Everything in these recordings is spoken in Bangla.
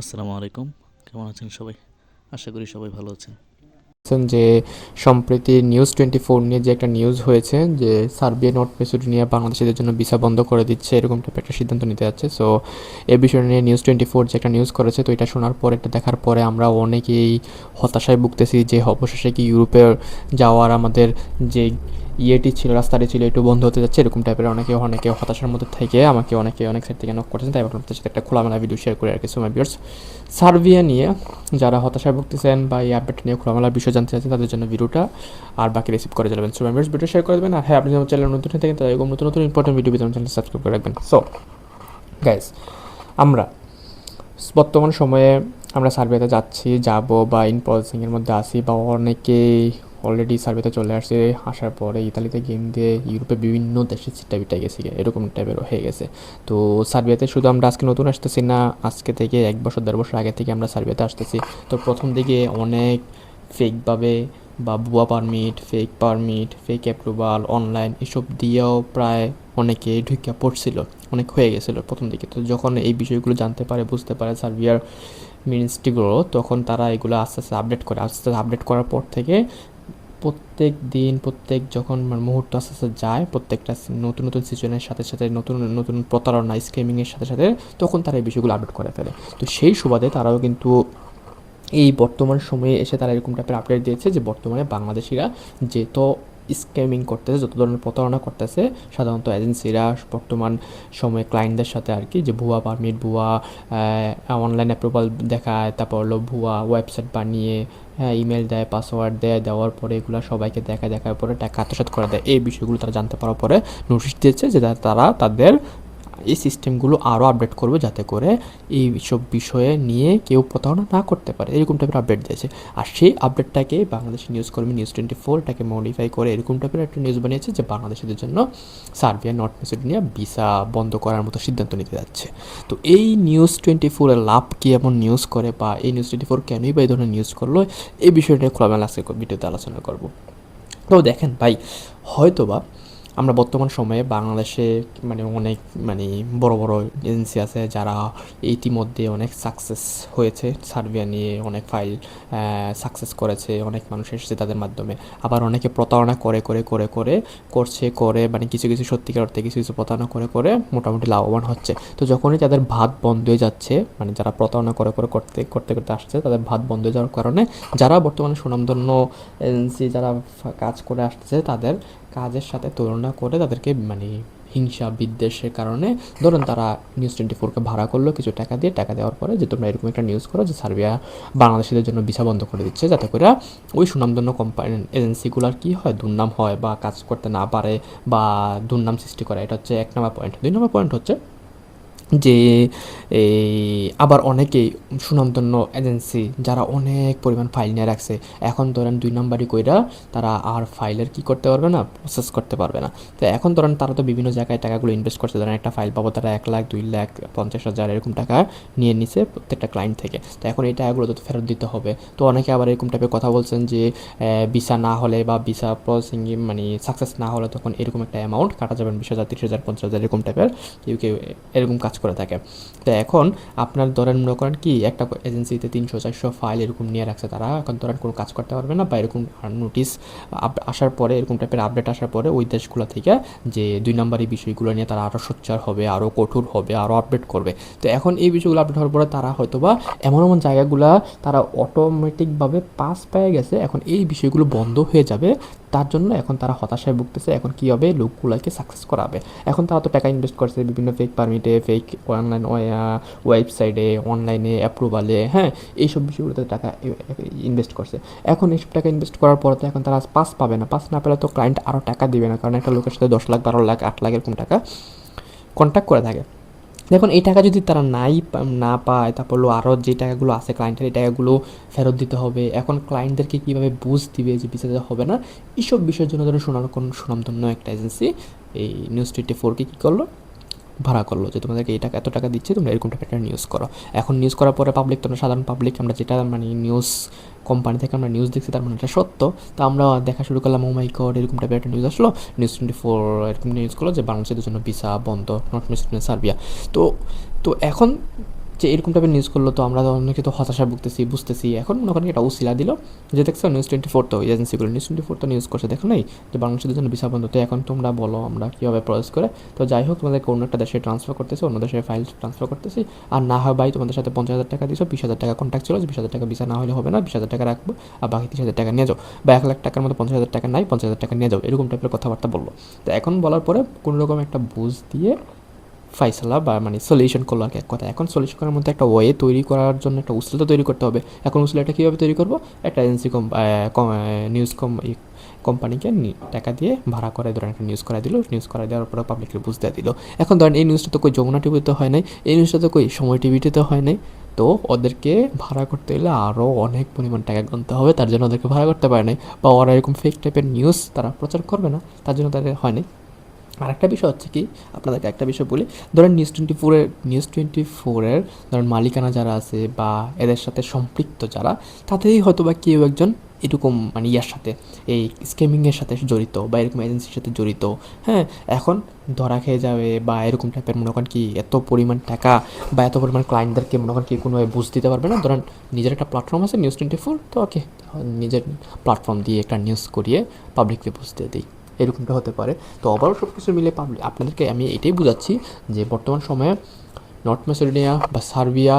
আসসালামু আলাইকুম। কেমন আছেন সবাই? আশা করি সবাই ভালো আছেন। যে সম্প্রতি নিউজ 24 নিয়ে যে একটা নিউজ হয়েছে যে সার্বিয়া নর্থ মেসিডোনিয়া বাংলাদেশিদের জন্য ভিসা বন্ধ করে দিচ্ছে, এরকম টাইপের একটা সিদ্ধান্ত নিতে যাচ্ছে। সো এই বিষয় নিয়ে নিউজ 24 যে একটা নিউজ করেছে, তো এটা শোনার পর, এটা দেখার পরে আমরা অনেকেই হতাশায় ভুগতেছি যে অবশেষে কি ইউরোপে যাওয়ার আমাদের যে ইয়েটি ছিল, রাস্তাটি ছিল, একটু বন্ধ হতে যাচ্ছে, এরকম টাইপের অনেকে অনেকে হতাশার মধ্যে থেকে আমাকে অনেক সাইড থেকে নক করেছেন। তাই ভাবলাম আপনাদের সাথে একটা খোলামেলা ভিডিও শেয়ার করে আর কি। সো মাই ভিউয়ার্স, সার্বিয়া নিয়ে যারা হতাশায় ভুগতেছেন বা এই আপডেট নিয়ে খোলামেলা বিষয় জানতে চাচ্ছেন, তাদের জন্য ভিডিওটা আর বাকি রিসিভ করে যাবেন। সো মেম্বার্স, ভিডিও শেয়ার করে দেবেন। আর হ্যাঁ, আপনি যখন চ্যানেল নতুন হয়ে থাকেন তাহলে এরকম নতুন নতুন ইম্পর্টেন্ট ভিডিও পেতে চ্যানেল সাবস্ক্রাইব করে রাখবেন। সো গাইস, আমরা বর্তমান সময়ে আমরা সার্ভেতে যাচ্ছি, যাব বা ইন প্রসেসিংয়ের মধ্যে আসি, বা অনেকেই অলরেডি সার্ভেতে চলে আসছে, আসার পরে ইতালিতে গেম দিয়ে ইউরোপে বিভিন্ন দেশে ছিটা বিটা গেছি, এরকম টাইপের হয়ে গেছে। তো সার্বিয়াতে শুধু আমরা আজকে নতুন আসতেছি না, আজকে থেকে 1 বছর 1.5 বছর আগে থেকে আমরা সার্বিয়াতে আসতেছি। তো প্রথম দিকে অনেক ফেকভাবে বা ভুয়া পারমিট, ফেক অ্যাপ্রুভাল, অনলাইন এসব দিয়েও প্রায় অনেকে ঢুকিয়া পড়ছিল, অনেক হয়ে গেছিলো প্রথম দিকে। তো যখন এই বিষয়গুলো জানতে পারে, বুঝতে পারে সার্বিয়ার মিনিস্ট্রিগুলো, তখন তারা এগুলো আস্তে আস্তে আপডেট করার পর থেকে প্রত্যেক দিন, যখন মুহূর্ত আস্তে আস্তে যায়, প্রত্যেকটা নতুন নতুন সিচুয়েশনের সাথে সাথে, নতুন নতুন প্রতারণা স্ক্যামিংয়ের সাথে সাথে, তখন তারা এই বিষয়গুলো আপডেট করে ফেলে। তো সেই সুবাদে তারাও কিন্তু এই বর্তমান সময়ে এসে তারা এরকম টাইপের আপডেট দিয়েছে যে বর্তমানে বাংলাদেশিরা যেত স্ক্যামিং করতেছে, যত ধরনের প্রতারণা করতেছে, সাধারণত এজেন্সিরা বর্তমান সময়ে ক্লায়েন্টদের সাথে আর কি, যে ভুয়া পারমিট, ভুয়া অনলাইন অ্যাপ্রুভাল দেখায়, তারপর হলো ভুয়া ওয়েবসাইট বানিয়ে, হ্যাঁ, ইমেল দেয়, পাসওয়ার্ড দেয়, দেওয়ার পরে এগুলো সবাইকে দেখার পরে টাকা আত্মসাৎ করে দেয়। এই বিষয়গুলো তারা জানতে পারার পরে নোটিশ দিয়েছে যে তারা তাদের এই সিস্টেমগুলো আরও আপডেট করবে, যাতে করে এই সব বিষয়ে নিয়ে কেউ প্রতারণা না করতে পারে, এরকম টাইপের আপডেট দিয়েছে। আর সেই আপডেটটাকে বাংলাদেশি নিউজকর্মী নিউজ 24 এটাকে মডিফাই করে এরকম টাইপের একটা নিউজ বানিয়েছে যে বাংলাদেশিদের জন্য সার্বিয়া নর্থ মেসিডোনিয়া ভিসা বন্ধ করার মতো সিদ্ধান্ত নিতে যাচ্ছে। তো এই নিউজ 24 এর লাভ কি এমন নিউজ করে, বা এই নিউজ 24 কেনই বা এই ধরনের নিউজ করলো, এই বিষয়টা খোলামেলা আজকে ভিডিওতে আলোচনা করব। তো দেখেন ভাই, হয়তোবা আমরা বর্তমান সময়ে বাংলাদেশে অনেক বড় বড় এজেন্সি আছে যারা ইতিমধ্যে অনেক সাকসেস হয়েছে, সার্বিয়া নিয়ে অনেক ফাইল সাকসেস করেছে, অনেক মানুষ এসেছে তাদের মাধ্যমে। আবার অনেকে প্রতারণা করে কিছু কিছু সত্যিকার অর্থে কিছু কিছু প্রতারণা করে মোটামুটি লাভবান হচ্ছে। তো যখনই তাদের ভাত বন্ধ হয়ে যাচ্ছে, যারা প্রতারণা করতে আসছে, তাদের ভাত বন্ধ হয়ে যাওয়ার কারণে যারা বর্তমানে সুনামধন্য এজেন্সি যারা কাজ করে আসছে, তাদের কাজের সাথে তুলনা করে তাদেরকে হিংসা বিদ্বেষের কারণে ধরুন তারা নিউজ 24কে ভাড়া করলো কিছু টাকা দিয়ে, টাকা দেওয়ার পরে যে তোমরা এরকম একটা নিউজ করো যে সার্বিয়া বাংলাদেশিদের জন্য ভিসা বন্ধ করে দিচ্ছে, যাতে করে ওই সুনামধন্য কোম্পানি এজেন্সিগুলোর কী হয়, দুর্নাম হয় বা কাজ করতে না পারে বা দুর্নাম সৃষ্টি করে। এটা হচ্ছে 1 নম্বর পয়েন্ট। 2 নম্বর পয়েন্ট হচ্ছে যে এই আবার অনেকেই সুনামধন্য এজেন্সি যারা অনেক পরিমাণ ফাইল নিয়ে রাখছে, এখন ধরেন 2 নম্বরই কইরা তারা আর ফাইলের কি করতে পারবে না, প্রসেস করতে পারবে না। তো এখন ধরেন তারা তো বিভিন্ন জায়গায় টাকাগুলো ইনভেস্ট করছে, ধরেন একটা ফাইল পাবো তারা 1 লাখ 2 লাখ 50,000 এরকম টাকা নিয়ে নিছে প্রত্যেকটা ক্লায়েন্ট থেকে। তো এখন এই টাকাগুলো তো ফেরত দিতে হবে। তো অনেকে আবার এরকম টাইপের কথা বলছেন যে ভিসা না হলে বা ভিসা প্রসেসিং সাকসেস না হলে তখন এরকম একটা অ্যামাউন্ট কাটা যাবেন, 20,000 30,000 50,000 এরকম টাইপের কেউ এরকম কাজ করে থাকে। তো এখন আপনার ধরেন মনে করেন কি একটা এজেন্সিতে 300 400 ফাইল এরকম নিয়ে রাখছে, তারা এখন ধরেন কোনো কাজ করতে পারবে না, বা এরকম নোটিশ আসার পরে, এরকম টাইপের আপডেট আসার পরে ওই দেশগুলো থেকে যে 2 নম্বরই বিষয়গুলো নিয়ে তারা আরও সোচ্চার হবে, আরও কঠোর হবে, আরও আপডেট করবে। তো এখন এই বিষয়গুলো আপডেট হওয়ার পরে তারা হয়তোবা এমন এমন জায়গাগুলো তারা অটোমেটিকভাবে পাস পেয়ে গেছে, এখন এই বিষয়গুলো বন্ধ হয়ে যাবে। তার জন্য এখন তারা হতাশায় ভুগতেছে। এখন কী হবে, লোকগুলোকে সাকসেস করাবে। এখন তারা তো টাকা ইনভেস্ট করছে বিভিন্ন ফেক পারমিটে, ফেক অনলাইন ওয়েবসাইটে, অনলাইনে অ্যাপ্রুভালে, হ্যাঁ, এইসব বিষয়গুলোতে টাকা ইনভেস্ট করছে। এখন এইসব টাকা ইনভেস্ট করার পরে তো এখন তারা পাস পাবে না, পাস না পেলে তো ক্লায়েন্ট আরও টাকা দিবে না, কারণ একটা লোকের সাথে 10 লাখ 12 লাখ 8 লাখ এরকম টাকা কন্ট্যাক্ট করে থাকে। দেখুন এই টাকা যদি তারা না পায়, তারপর আরও যে টাকাগুলো আছে ক্লায়েন্টের, এই টাকাগুলো ফেরত দিতে হবে। এখন ক্লায়েন্টদেরকে কীভাবে বুঝ দিবে যে বিচার হবে না, এইসব বিষয়ের জন্য ধরো সুনামধন্য একটা এজেন্সি এই নিউজ 24কে কী করলো, ভাড়া করলো যে তোমাদেরকে এই টাকা এত টাকা দিচ্ছে, তোমরা এরকম টাইপের একটা নিউজ করো। এখন নিউজ করার পরে পাবলিক, তোমরা সাধারণ পাবলিক, আমরা যেটা নিউজ কোম্পানি থেকে আমরা নিউজ দেখছি তার এটা সত্য। তো আমরা দেখা শুরু করলাম, ও মাই গড, এরকম টাইপের একটা নিউজ আসলো, নিউজ 24 এরকম নিউজ করলো যে বাংলাদেশের জন্য ভিসা বন্ধ, নর্থ মেসিডোনিয়া সার্বিয়া। তো তো এখন যে এরকম টাইপের নিউজ করলো, তো আমরা অনেকে তো হতাশা ভুগতেছি, বুঝতেছি। এখন মনে করেন এটা উসিলা দিল যে দেখছো নিউজ 24 তো এজেন্সিগুলো নিউজ 24 তো নিউজ করছে, দেখো নাই যে বাংলাদেশের জন্য ভিসা বন্ধ। তো এখন তোমরা বলো আমরা কীভাবে প্রসেস করে, তো যাই হোক তোমাদেরকে অন্য একটা দেশে ট্রান্সফার করতেছি, অন্য দেশে ফাইল ট্রান্সফার করতেছি। আর না হয় ভাই তোমাদের সাথে 50,000 টাকা দিছো, 20,000 টাকা কন্ট্যাক্ট ছিল, 20,000 টাকা ভিসা না হলে হবে না, 20,000 টাকা রাখবো আর বাকি 30,000 টাকা নিয়ে যাও, বা 1,00,000 টাকার মতো 50,000 টাকা নাই, 50,000 টাকা নিয়ে যাও, এরকম টাইপের কথাবার্তা বললো। তো এখন বলার পরে কোনো রকম একটা বুঝ দিয়ে ফাইসালা বা মানে সলিউশন করলো আর কি এক কথা। এখন সলিউশন করার মধ্যে একটা ওয়ে তৈরি করার জন্য একটা উসিলা তৈরি করতে হবে। এখন উসিলাটা কীভাবে তৈরি করবো, একটা এজেন্সি নিউজ কোম্পানিকে টাকা দিয়ে ভাড়া করে ধরেন একটা নিউজ করাই দিল, নিউজ করাই দেওয়ার পরে পাবলিককে বুঝতে দিল। এখন ধরেন এই নিউজটা তো কই যমুনা টিভিতে হয় নাই, এই নিউজটা তো কই সময় টিভিতে হয় নাই, তো ওদেরকে ভাড়া করতে হলে আরও অনেক পরিমাণ টাকা গুনতে হবে, তার জন্য ওদেরকে ভাড়া করতে পারে নাই, বা ওরা এরকম ফেক টাইপের নিউজ তারা প্রচার করবে না, তার জন্য তাদের হয় নাই। আরেকটা বিষয় হচ্ছে কি, আপনাদেরকে একটা বিষয় বলি, ধরেন নিউজ 24-এর ধরেন মালিকানা যারা আছে বা এদের সাথে সম্পৃক্ত যারা, তাদেরই হয়তো বা কেউ একজন এরকম মানে ইয়ার সাথে এই স্ক্যামিংয়ের সাথে জড়িত বা এরকম এজেন্সির সাথে জড়িত। হ্যাঁ, এখন ধরা খেয়ে যাবে বা এরকম টাইপের মনে করেন কি এত পরিমাণ টাকা বা এত পরিমাণ ক্লায়েন্টদেরকে মনে করেন কি কোনোভাবে বুঝ দিতে পারবে না। ধরেন নিজের একটা প্ল্যাটফর্ম আছে নিউজ 24, তো ওকে নিজের প্ল্যাটফর্ম দিয়ে একটা নিউজ করিয়ে পাবলিককে বুঝতে দিই, এরকমটা হতে পারে। তো ওভারঅল সব কিছু মিলে আপনাদেরকে আমি এটাই বোঝাচ্ছি যে বর্তমান সময়ে নর্থ ম্যাসেডোনিয়া বা সার্বিয়া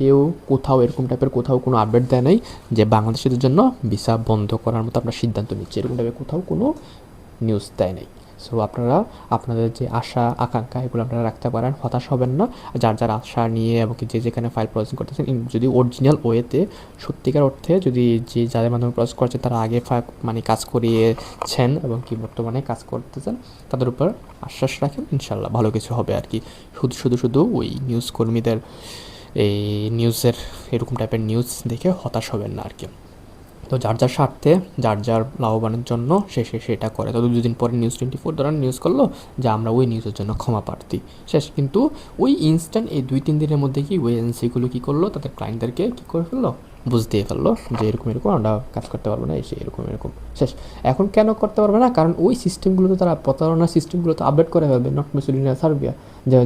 কেউ কোথাও এরকম টাইপের কোথাও কোনো আপডেট দেয় নাই যে বাংলাদেশিদের জন্য ভিসা বন্ধ করার মতো আমরা সিদ্ধান্ত নিচ্ছি, এরকম টাইপের কোথাও কোনো নিউজ দেয় নাই। সো আপনারা আপনাদের যে আশা আকাঙ্ক্ষা এগুলো আপনারা রাখতে পারেন, হতাশ হবেন না। যার যার আশা নিয়ে এবং যে যেখানে ফাইল প্রসেসিং করতেছেন, যদি অরিজিনাল ওয়েতে সত্যিকার অর্থে যদি যে যাদের মাধ্যমে প্রসেস করছে তারা আগে মানে কাজ করিয়েছেন এবং কি বর্তমানে কাজ করতেছেন, তাদের উপর আশ্বাস রাখেন, ইনশাল্লাহ ভালো কিছু হবে আর কি। শুধু ওই নিউজ কর্মীদের এই নিউজের এরকম টাইপের নিউজ দেখে হতাশ হবেন না আর কি। তো যার যার স্বার্থে যার যার লাভবানের জন্য সেটা করে। তো 2 দিন পরে নিউজ 24 ধরেন নিউজ করলো যে আমরা ওই নিউজের জন্য ক্ষমা প্রার্থী, শেষ। কিন্তু ওই ইনস্ট্যান্ট এই 2-3 দিনের মধ্যে কি ওই এজেন্সিগুলো কী করলো, তাদের ক্লায়েন্টদেরকে কী করে ফেললো, বুঝ দিয়ে ফেললো যে এরকম আমরা কাজ করতে পারবো না, এসে এরকম শেষ। এখন কেন করতে পারবে না, কারণ ওই সিস্টেমগুলো তো তারা প্রতারণার সিস্টেমগুলো তো আপডেট করে ফেলবে। নর্থ ম্যাসেডোনিয়া সার্বিয়া যে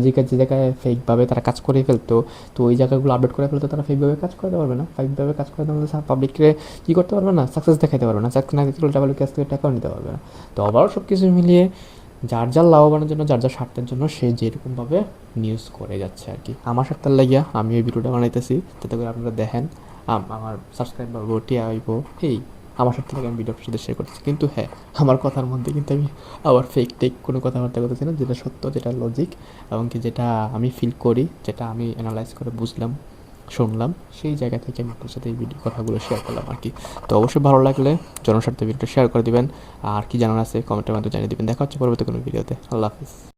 জায়গায় ফেকভাবে তারা কাজ করে ফেলতো, তো ওই জায়গাগুলো আপডেট করে ফেলতো, তারা ফেকভাবে কাজ করতে পারবে না। ফেকভাবে কাজ করে তাহলে পাবলিককে কী করতে পারবে না, সাকসেস দেখাতে পারবে না, সাকসেস না দেখলে টাকা কাছ থেকে টাকাও নিতে পারবে না। তো আবারও সব কিছু মিলিয়ে যার যার লাভবানের জন্য যার যার স্বার্থের জন্য সে যেরকমভাবে নিউজ করে যাচ্ছে আর কি। আমার স্বার্থের লাগিয়া আমি ওই ভিডিওটা বানাইতেছি, যাতে করে আপনারা দেখেন আমার সাবস্ক্রাইবার ভোটে আইব, এই আমার সাথে থেকে আমি ভিডিওটার সাথে শেয়ার করতেছি। কিন্তু হ্যাঁ, আমার কথার মধ্যে কিন্তু আমি আবার ফেক কোনো কথাবার্তা করতেছি না, যেটা সত্য, যেটা লজিক এবং কি যেটা আমি ফিল করি, যেটা আমি অ্যানালাইজ করে বুঝলাম, শুনলাম, সেই জায়গা থেকে আমি আপনার সাথে এই ভিডিও কথাগুলো শেয়ার করলাম আর কি। তো অবশ্যই ভালো লাগলে জনস্বার্থে ভিডিওটা শেয়ার করে দিবেন, আর কি জানার আছে কমেন্টের মাধ্যমে জানিয়ে দিবেন। দেখা হচ্ছে পরবর্তী কোনো ভিডিওতে। আল্লাহ হাফিজ।